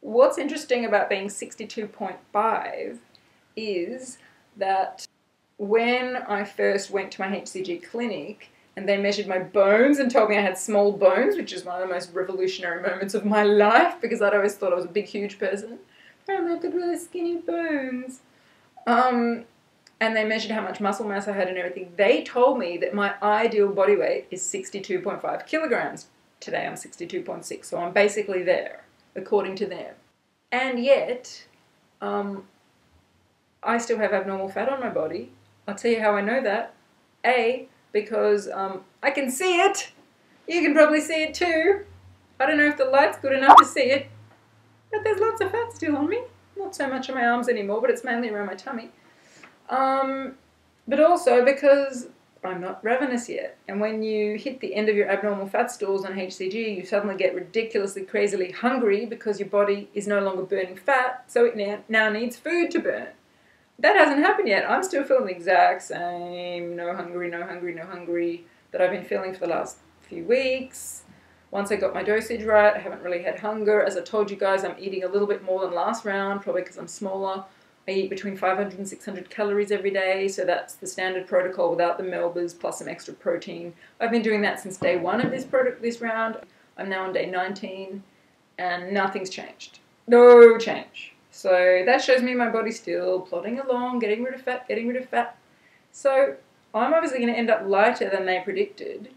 What's interesting about being 62.5 is that when I first went to my HCG clinic and they measured my bones and told me I had small bones, which is one of the most revolutionary moments of my life because I'd always thought I was a big, huge person. Apparently I've got really skinny bones. And they measured how much muscle mass I had and everything. They told me that my ideal body weight is 62.5 kilograms. Today I'm 62.6, so I'm basically there, according to them. And yet, I still have abnormal fat on my body. I'll tell you how I know that. A, because I can see it. You can probably see it too. I don't know if the light's good enough to see it, but there's lots of fat still on me. Not so much on my arms anymore, but it's mainly around my tummy. But also because I'm not ravenous yet. And when you hit the end of your abnormal fat stools on HCG, you suddenly get ridiculously, crazily hungry because your body is no longer burning fat, so it now needs food to burn. That hasn't happened yet. I'm still feeling the exact same no hungry, no hungry, no hungry that I've been feeling for the last few weeks. Once I got my dosage right, I haven't really had hunger. As I told you guys, I'm eating a little bit more than last round, probably because I'm smaller. I eat between 500 and 600 calories every day, so that's the standard protocol without the melbas plus some extra protein. I've been doing that since day 1 of this round. I'm now on day 19, and nothing's changed. No change. So that shows me my body's still plodding along, getting rid of fat, getting rid of fat. So I'm obviously going to end up lighter than they predicted.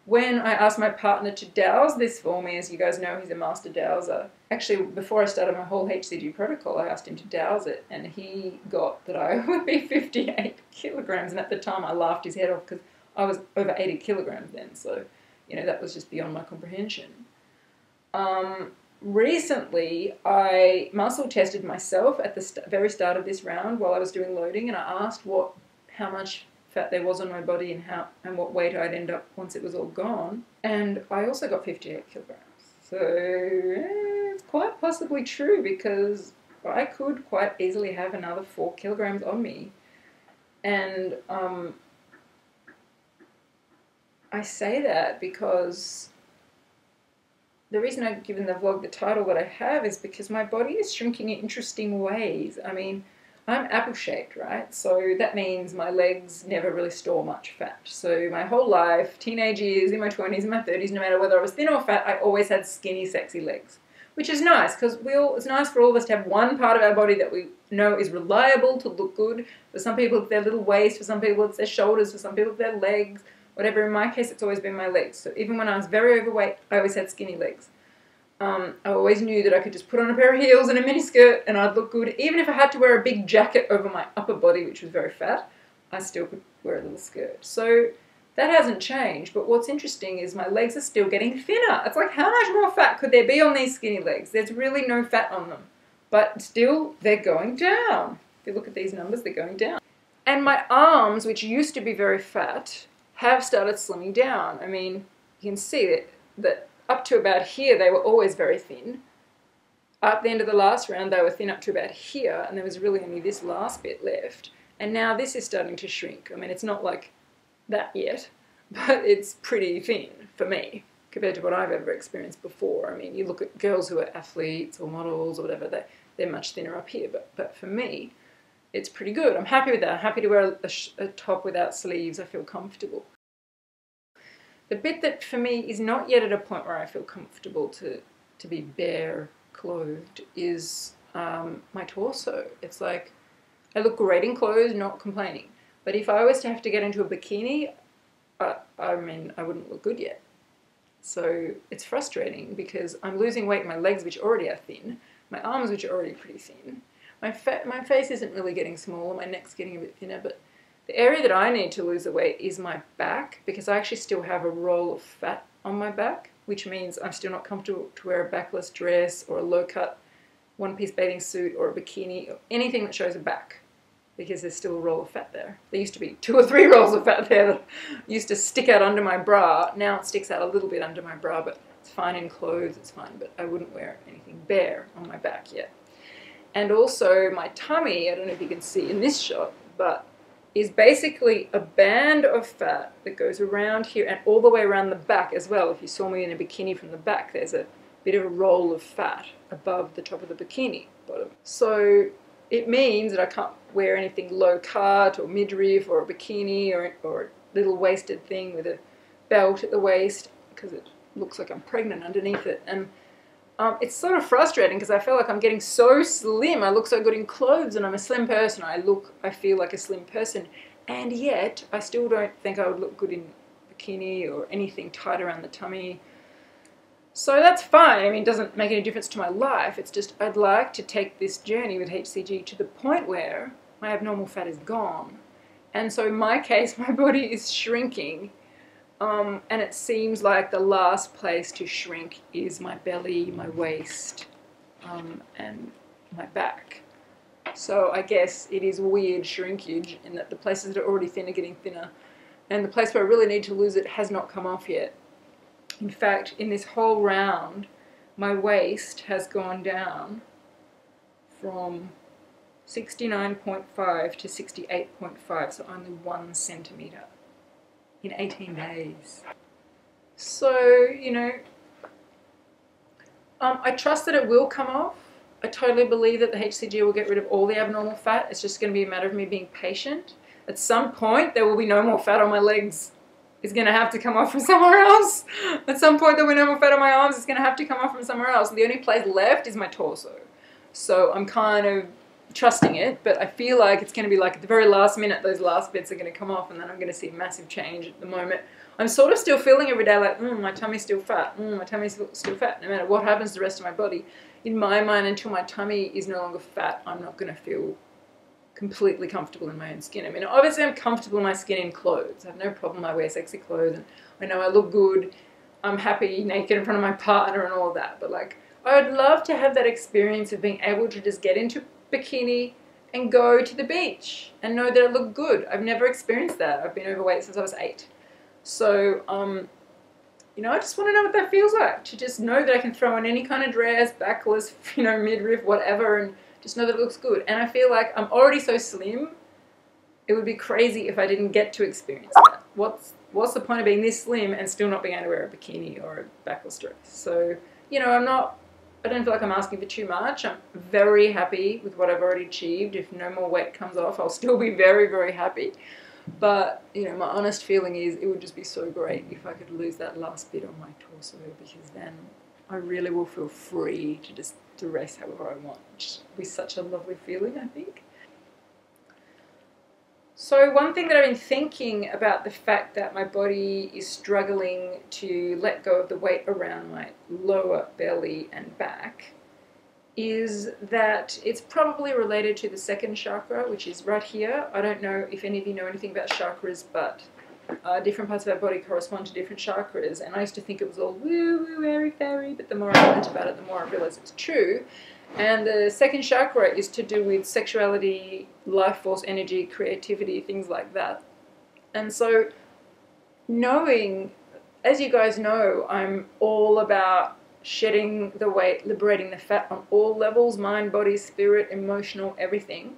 When I asked my partner to dowse this for me, as you guys know, he's a master dowser. Actually, before I started my whole HCG protocol, I asked him to dowse it, and he got that I would be 58 kilograms. And at the time, I laughed his head off because I was over 80 kilograms then. So, you know, that was just beyond my comprehension. Recently, I muscle tested myself at the very start of this round while I was doing loading, and I asked how much fat there was on my body and what weight I'd end up once it was all gone. And I also got 58 kilograms. So it's quite possibly true because I could quite easily have another 4 kilograms on me. And I say that because the reason I've given the vlog the title that I have is because my body is shrinking in interesting ways. I mean, I'm apple-shaped, right? So that means my legs never really store much fat. So my whole life, teenage years, in my 20s, in my 30s, no matter whether I was thin or fat, I always had skinny, sexy legs. Which is nice, because it's nice for all of us to have one part of our body that we know is reliable to look good. For some people, it's their little waist. For some people, it's their shoulders. For some people, it's their legs. Whatever. In my case, it's always been my legs. So even when I was very overweight, I always had skinny legs. I always knew that I could just put on a pair of heels and a miniskirt and I'd look good. Even if I had to wear a big jacket over my upper body, which was very fat, I still could wear a little skirt. So that hasn't changed. But what's interesting is my legs are still getting thinner. It's like, how much more fat could there be on these skinny legs? There's really no fat on them. But still, they're going down. If you look at these numbers, they're going down. And my arms, which used to be very fat, have started slimming down. I mean, you can see that up to about here, they were always very thin. At the end of the last round, they were thin up to about here, and there was really only this last bit left. And now this is starting to shrink. I mean, it's not like that yet, but it's pretty thin for me compared to what I've ever experienced before. I mean, you look at girls who are athletes or models or whatever, they're much thinner up here, but for me, it's pretty good. I'm happy with that. I'm happy to wear a top without sleeves. I feel comfortable. The bit that for me is not yet at a point where I feel comfortable to be bare clothed is my torso. It's like, I look great in clothes, not complaining. But if I was to have to get into a bikini, I mean, I wouldn't look good yet. So it's frustrating because I'm losing weight in my legs, which already are thin, my arms, which are already pretty thin. My face isn't really getting smaller, my neck's getting a bit thinner, but the area that I need to lose the weight is my back, because I actually still have a roll of fat on my back, which means I'm still not comfortable to wear a backless dress or a low-cut one-piece bathing suit or a bikini or anything that shows a back, because there's still a roll of fat there. There used to be 2 or 3 rolls of fat there that used to stick out under my bra. Now it sticks out a little bit under my bra, but it's fine in clothes, it's fine, but I wouldn't wear anything bare on my back yet. And also my tummy, I don't know if you can see in this shot, but is basically a band of fat that goes around here and all the way around the back as well. If you saw me in a bikini from the back, there's a bit of a roll of fat above the top of the bikini bottom. So it means that I can't wear anything low cut or midriff or a bikini or a little waisted thing with a belt at the waist, because it looks like I'm pregnant underneath it. And it's sort of frustrating because I feel like I'm getting so slim. I look so good in clothes and I'm a slim person. I feel like a slim person, and yet I still don't think I would look good in bikini or anything tight around the tummy. So that's fine. I mean, it doesn't make any difference to my life. It's just I'd like to take this journey with HCG to the point where my abnormal fat is gone. And so in my case, my body is shrinking. And it seems like the last place to shrink is my belly, my waist, and my back. So I guess it is weird shrinkage in that the places that are already thin are getting thinner. And the place where I really need to lose it has not come off yet. In fact, in this whole round, my waist has gone down from 69.5 to 68.5, so only 1 centimetre in 18 days. So, you know, I trust that it will come off. I totally believe that the HCG will get rid of all the abnormal fat. It's just going to be a matter of me being patient. At some point, there will be no more fat on my legs. It's going to have to come off from somewhere else. At some point, there will be no more fat on my arms. It's going to have to come off from somewhere else. The only place left is my torso. So I'm kind of trusting it, but I feel like it's going to be like at the very last minute, those last bits are going to come off, and then I'm going to see a massive change. At the moment, I'm sort of still feeling every day like, my tummy's still fat. My tummy's still fat. No matter what happens to the rest of my body, in my mind, until my tummy is no longer fat, I'm not going to feel completely comfortable in my own skin. I mean, obviously I'm comfortable in my skin in clothes. I have no problem. I wear sexy clothes and I know I look good. I'm happy naked in front of my partner and all of that. But like, I would love to have that experience of being able to just get into bikini and go to the beach and know that I look good. I've never experienced that. I've been overweight since I was 8. So, you know, I just want to know what that feels like, to just know that I can throw on any kind of dress, backless, you know, midriff, whatever, and just know that it looks good. And I feel like I'm already so slim, it would be crazy if I didn't get to experience that. What's the point of being this slim and still not being able to wear a bikini or a backless dress? So, you know, I don't feel like I'm asking for too much. I'm very happy with what I've already achieved. If no more weight comes off, I'll still be very, very happy. But, you know, my honest feeling is it would just be so great if I could lose that last bit on my torso, because then I really will feel free to just dress however I want, which will be such a lovely feeling, I think. So one thing that I've been thinking about the fact that my body is struggling to let go of the weight around my lower belly and back is that it's probably related to the second chakra, which is right here. I don't know if any of you know anything about chakras, but different parts of our body correspond to different chakras, and I used to think it was all woo-woo, airy-fairy, but the more I learned about it, the more I realized it's true. And the second chakra is to do with sexuality, life force, energy, creativity, things like that. And so knowing, as you guys know, I'm all about shedding the weight, liberating the fat on all levels, mind, body, spirit, emotional, everything.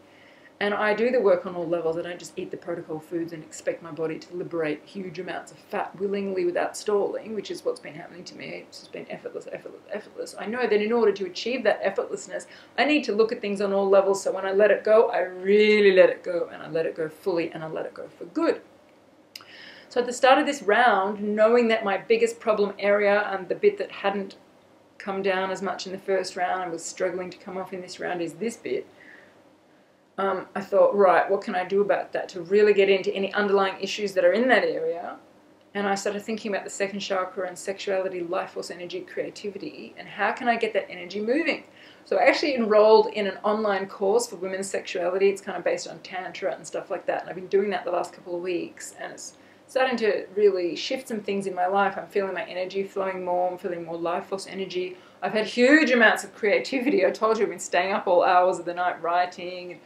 And I do the work on all levels. I don't just eat the protocol foods and expect my body to liberate huge amounts of fat willingly without stalling, which is what's been happening to me. It's just been effortless, effortless, effortless. I know that in order to achieve that effortlessness, I need to look at things on all levels. So when I let it go, I really let it go, and I let it go fully, and I let it go for good. So at the start of this round, knowing that my biggest problem area and the bit that hadn't come down as much in the first round and was struggling to come off in this round is this bit, I thought, right, what can I do about that to really get into any underlying issues that are in that area? And I started thinking about the second chakra and sexuality, life force, energy, creativity, and how can I get that energy moving? So I actually enrolled in an online course for women's sexuality. It's kind of based on tantra and stuff like that, and I've been doing that the last couple of weeks, and it's starting to really shift some things in my life. I'm feeling my energy flowing more. I'm feeling more life force energy. I've had huge amounts of creativity. I told you I've been staying up all hours of the night writing, and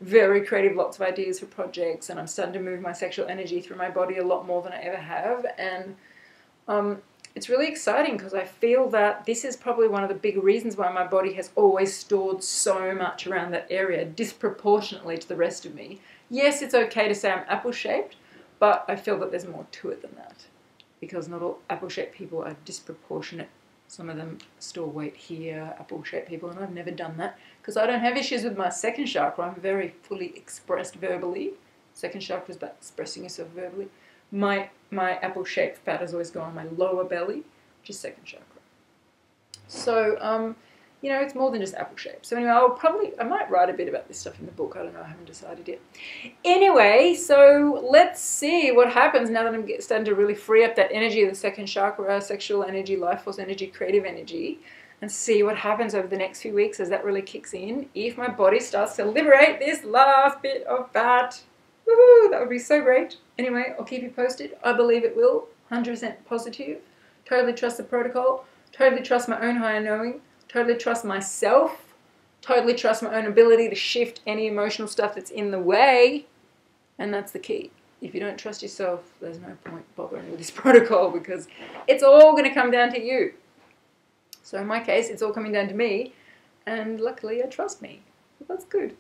very creative, lots of ideas for projects, and I'm starting to move my sexual energy through my body a lot more than I ever have. And it's really exciting because I feel that this is probably one of the big reasons why my body has always stored so much around that area, disproportionately to the rest of me. Yes, it's okay to say I'm apple-shaped, but I feel that there's more to it than that, because not all apple-shaped people are disproportionate Some of them store weight here, apple-shaped people, and I've never done that because I don't have issues with my second chakra. I'm very fully expressed verbally. Second chakra is about expressing yourself verbally. My apple-shaped fat has always gone on my lower belly, which is second chakra. So, you know, it's more than just apple-shaped. So anyway, I might write a bit about this stuff in the book. I don't know, I haven't decided yet. Anyway, so let's see what happens now that I'm starting to really free up that energy of the second chakra, sexual energy, life force energy, creative energy, and see what happens over the next few weeks as that really kicks in. If my body starts to liberate this last bit of fat, woohoo, that would be so great. Anyway, I'll keep you posted. I believe it will, 100% positive. Totally trust the protocol. Totally trust my own higher knowing. Totally trust myself. Totally trust my own ability to shift any emotional stuff that's in the way. And that's the key. If you don't trust yourself, there's no point bothering with this protocol because it's all going to come down to you. So in my case, it's all coming down to me. And luckily, I trust me. So that's good.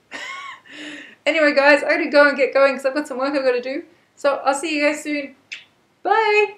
Anyway, guys, I got to go and get going because I've got some work I've got to do. So I'll see you guys soon. Bye.